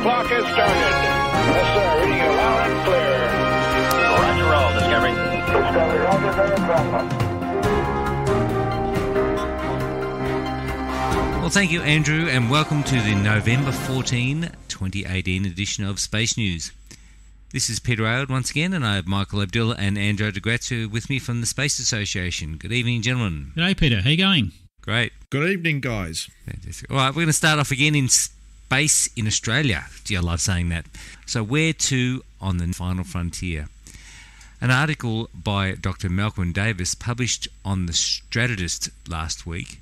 clock has started. Yes, sir. Reading it loud and clear. Roger, roll, Discovery. Discovery, roger, very well. Well, thank you, Andrew, and welcome to the November 14, 2018 edition of Space News. This is Peter Aylward once again, and I have Michael Abdullah and Andrew de Grazia with me from the Space Association. Good evening, gentlemen. G'day, Peter. How you going? Great. Good evening, guys. Fantastic. All right, we're going to start off again in space in Australia. Gee, I love saying that. So where to on the final frontier? An article by Dr. Malcolm Davis published on The Strategist last week,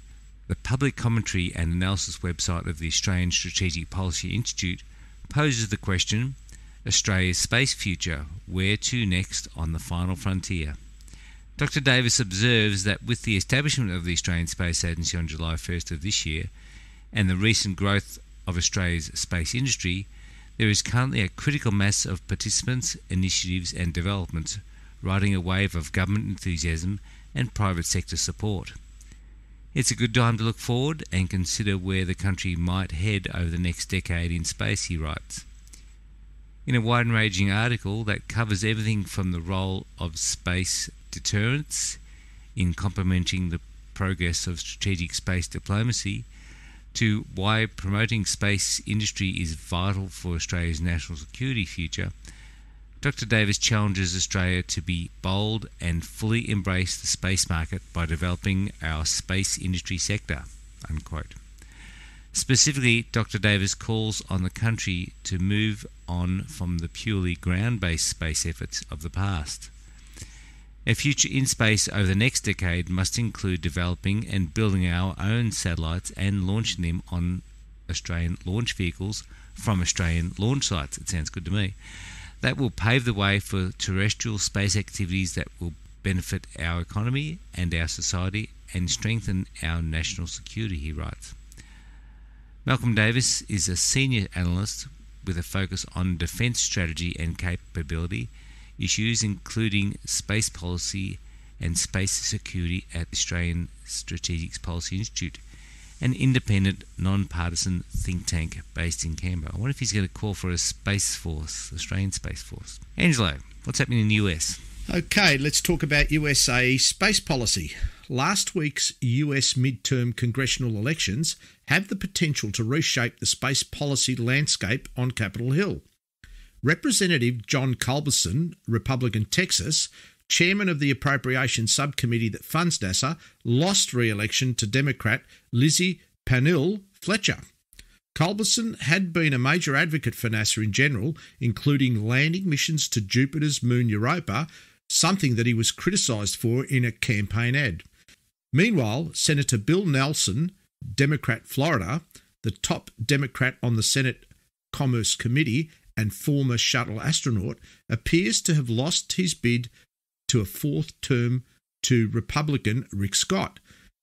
the public commentary and analysis website of the Australian Strategic Policy Institute, poses the question, Australia's space future, where to next on the final frontier? Dr. Davis observes that with the establishment of the Australian Space Agency on July 1st of this year and the recent growth of Australia's space industry, there is currently a critical mass of participants, initiatives and developments riding a wave of government enthusiasm and private sector support. It's a good time to look forward and consider where the country might head over the next decade in space, he writes. In a wide-ranging article that covers everything from the role of space deterrence in complementing the progress of strategic space diplomacy to why promoting space industry is vital for Australia's national security future, Dr. Davis challenges Australia to be bold and fully embrace the space market by developing our space industry sector, unquote. Specifically, Dr. Davis calls on the country to move on from the purely ground-based space efforts of the past. A future in space over the next decade must include developing and building our own satellites and launching them on Australian launch vehicles from Australian launch sites. It sounds good to me. That will pave the way for terrestrial space activities that will benefit our economy and our society and strengthen our national security, he writes. Malcolm Davis is a senior analyst with a focus on defence strategy and capability issues, including space policy and space security at the Australian Strategic Policy Institute, an independent, non-partisan think tank based in Canberra. I wonder if he's going to call for a Space Force, Australian Space Force. Angelo, what's happening in the US? Okay, let's talk about USA space policy. Last week's US midterm congressional elections have the potential to reshape the space policy landscape on Capitol Hill. Representative John Culberson, Republican Texas, chairman of the Appropriations Subcommittee that funds NASA, lost re-election to Democrat Lizzie Pannill Fletcher. Culberson had been a major advocate for NASA in general, including landing missions to Jupiter's moon Europa, something that he was criticised for in a campaign ad. Meanwhile, Senator Bill Nelson, Democrat Florida, the top Democrat on the Senate Commerce Committee and former shuttle astronaut, appears to have lost his bid to a fourth term to Republican Rick Scott.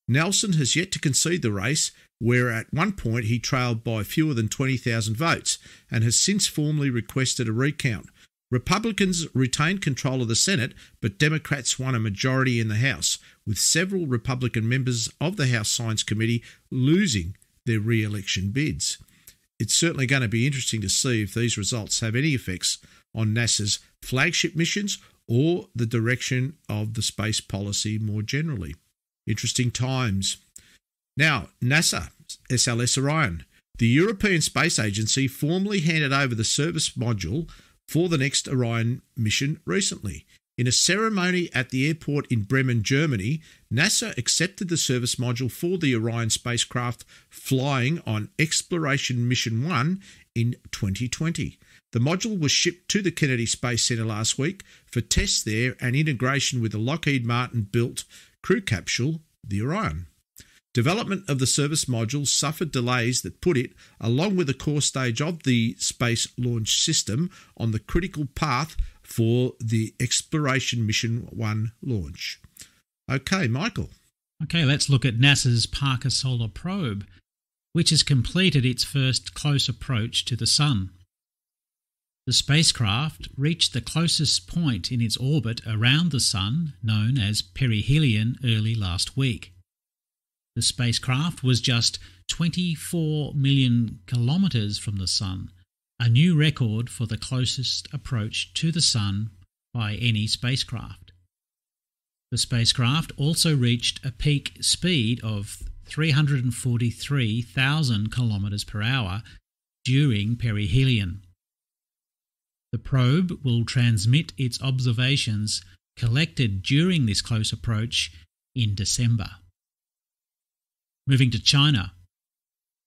Nelson has yet to concede the race, where at one point he trailed by fewer than 20,000 votes, and has since formally requested a recount. Republicans retained control of the Senate, but Democrats won a majority in the House, with several Republican members of the House Science Committee losing their re-election bids. It's certainly going to be interesting to see if these results have any effects on NASA's flagship missions or the direction of the space policy more generally. Interesting times. Now, NASA, SLS Orion. The European Space Agency formally handed over the service module for the next Orion mission recently. In a ceremony at the airport in Bremen, Germany, NASA accepted the service module for the Orion spacecraft flying on Exploration Mission 1 in 2020. The module was shipped to the Kennedy Space Center last week for tests there and integration with the Lockheed Martin-built crew capsule, the Orion. Development of the service module suffered delays that put it, along with the core stage of the Space Launch System, on the critical path for the Exploration Mission 1 launch. Okay, Michael. Okay, let's look at NASA's Parker Solar Probe, which has completed its first close approach to the Sun. The spacecraft reached the closest point in its orbit around the Sun, known as perihelion, early last week. The spacecraft was just 24 million kilometres from the Sun, a new record for the closest approach to the Sun by any spacecraft. The spacecraft also reached a peak speed of 343,000 kilometers per hour during perihelion. The probe will transmit its observations collected during this close approach in December. Moving to China.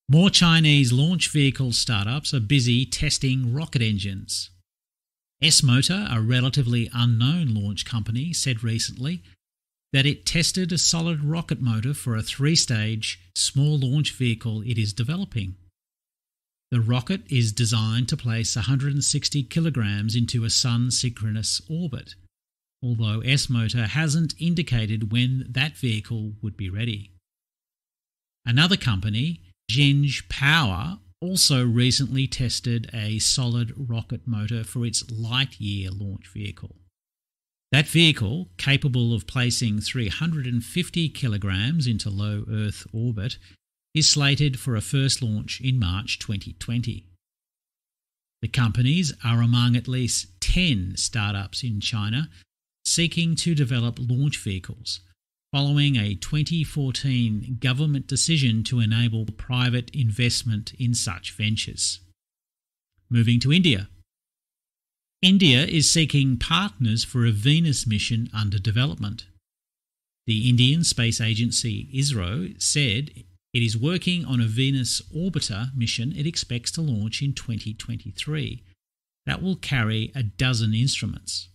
More Chinese launch vehicle startups are busy testing rocket engines. S-Motor, a relatively unknown launch company, said recently that it tested a solid rocket motor for a 3-stage small launch vehicle it is developing. The rocket is designed to place 160 kilograms into a sun-synchronous orbit, although S-Motor hasn't indicated when that vehicle would be ready. Another company, Zhenge Power, also recently tested a solid rocket motor for its Lightyear launch vehicle. That vehicle, capable of placing 350 kilograms into low Earth orbit, is slated for a first launch in March 2020. The companies are among at least 10 startups in China seeking to develop launch vehicles, following a 2014 government decision to enable private investment in such ventures. Moving to India. India is seeking partners for a Venus mission under development. The Indian Space Agency ISRO said it is working on a Venus orbiter mission it expects to launch in 2023 that will carry 12 instruments.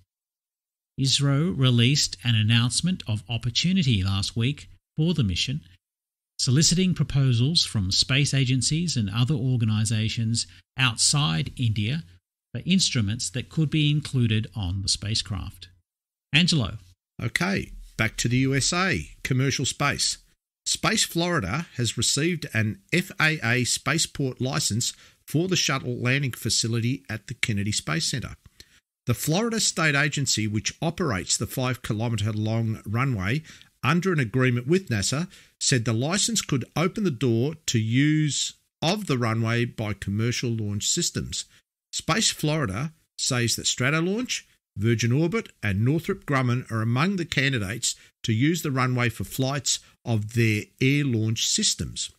ISRO released an announcement of opportunity last week for the mission, soliciting proposals from space agencies and other organisations outside India for instruments that could be included on the spacecraft. Angelo. Okay, back to the USA, commercial space. Space Florida has received an FAA spaceport license for the shuttle landing facility at the Kennedy Space Center. The Florida State Agency, which operates the 5-kilometre-long runway under an agreement with NASA, said the license could open the door to use of the runway by commercial launch systems. Space Florida says that Stratolaunch, Virgin Orbit and Northrop Grumman are among the candidates to use the runway for flights of their air launch systems.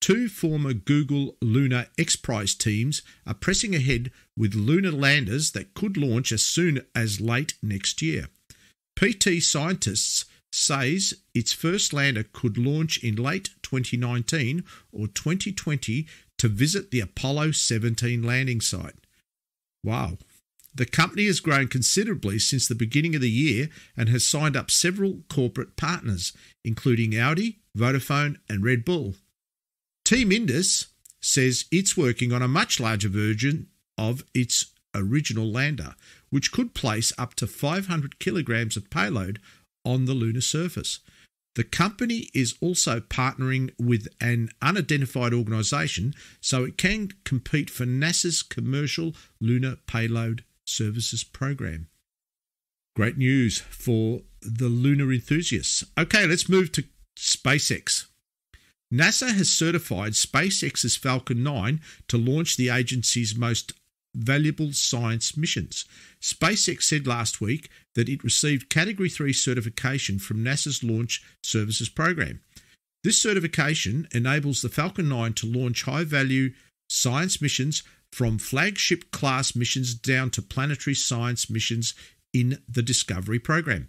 2 former Google Lunar X Prize teams are pressing ahead with lunar landers that could launch as soon as late next year. PT Scientists says its first lander could launch in late 2019 or 2020 to visit the Apollo 17 landing site. Wow. The company has grown considerably since the beginning of the year and has signed up several corporate partners, including Audi, Vodafone and Red Bull. Team Indus says it's working on a much larger version of its original lander, which could place up to 500 kilograms of payload on the lunar surface. The company is also partnering with an unidentified organisation so it can compete for NASA's Commercial Lunar Payload Services program. Great news for the lunar enthusiasts. Okay, let's move to SpaceX. NASA has certified SpaceX's Falcon 9 to launch the agency's most valuable science missions. SpaceX said last week that it received Category 3 certification from NASA's Launch Services Program. This certification enables the Falcon 9 to launch high-value science missions from flagship-class missions down to planetary science missions in the Discovery program.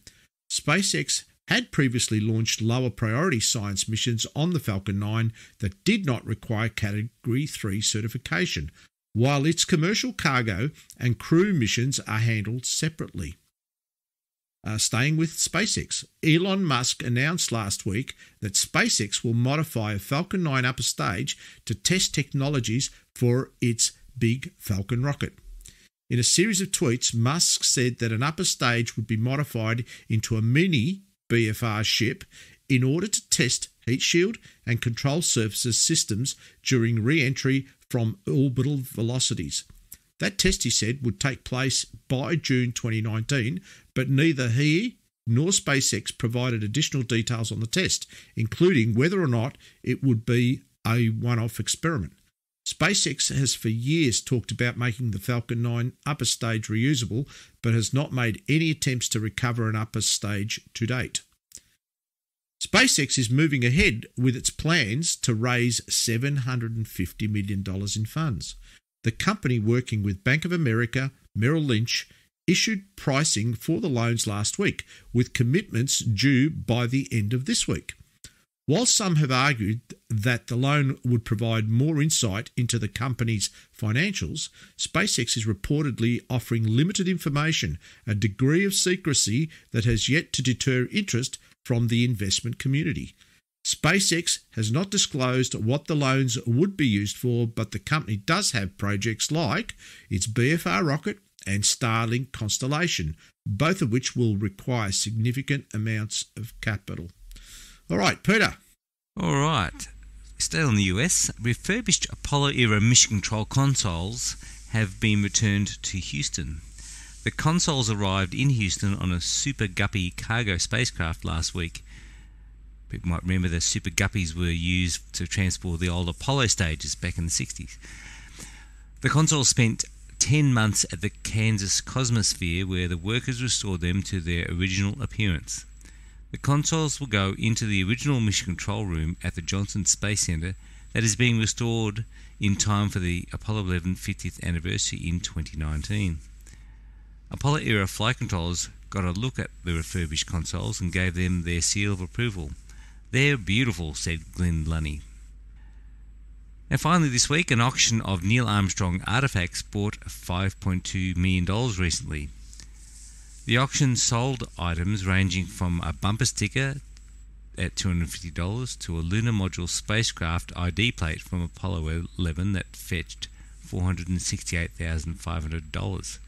SpaceX had previously launched lower-priority science missions on the Falcon 9 that did not require Category 3 certification, while its commercial cargo and crew missions are handled separately. Staying with SpaceX, Elon Musk announced last week that SpaceX will modify a Falcon 9 upper stage to test technologies for its Big Falcon rocket. In a series of tweets, Musk said that an upper stage would be modified into a mini BFR ship in order to test heat shield and control surfaces systems during re-entry from orbital velocities. That test, he said, would take place by June 2019, but neither he nor SpaceX provided additional details on the test, including whether or not it would be a one-off experiment. SpaceX has for years talked about making the Falcon 9 upper stage reusable, but has not made any attempts to recover an upper stage to date. SpaceX is moving ahead with its plans to raise $750 million in funds. The company, working with Bank of America, Merrill Lynch, issued pricing for the loans last week, with commitments due by the end of this week. While some have argued that the loan would provide more insight into the company's financials, SpaceX is reportedly offering limited information, a degree of secrecy that has yet to deter interest from the investment community. SpaceX has not disclosed what the loans would be used for, but the company does have projects like its BFR rocket and Starlink constellation, both of which will require significant amounts of capital. All right, Peter. All right. Still in the US, refurbished Apollo-era mission control consoles have been returned to Houston. The consoles arrived in Houston on a Super Guppy cargo spacecraft last week. People might remember the Super Guppies were used to transport the old Apollo stages back in the 60s. The consoles spent 10 months at the Kansas Cosmosphere, where the workers restored them to their original appearance. The consoles will go into the original mission control room at the Johnson Space Center that is being restored in time for the Apollo 11 50th anniversary in 2019. Apollo-era flight controllers got a look at the refurbished consoles and gave them their seal of approval. "They're beautiful," said Glenn Lunny. And finally this week, an auction of Neil Armstrong artefacts bought $5.2 million recently. The auction sold items ranging from a bumper sticker at $250 to a lunar module spacecraft ID plate from Apollo 11 that fetched $468,500.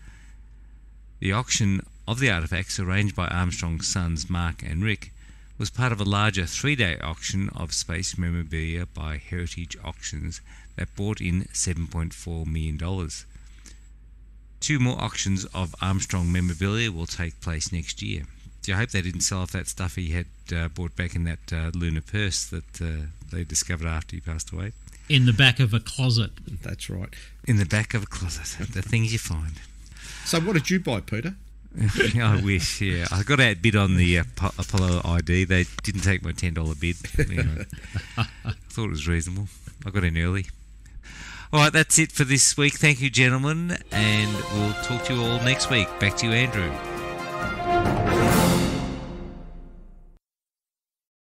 The auction of the artefacts, arranged by Armstrong's sons Mark and Rick, was part of a larger 3-day auction of space memorabilia by Heritage Auctions that brought in $7.4 million. 2 more auctions of Armstrong memorabilia will take place next year. I hope they didn't sell off that stuff he had brought back in that lunar purse that they discovered after he passed away. In the back of a closet. That's right. In the back of a closet. The things you find. So what did you buy, Peter? I wish, yeah. I got outbid on the Apollo ID. They didn't take my $10 bid. Anyway, I thought it was reasonable. I got in early. All right, that's it for this week. Thank you, gentlemen, and we'll talk to you all next week. Back to you, Andrew.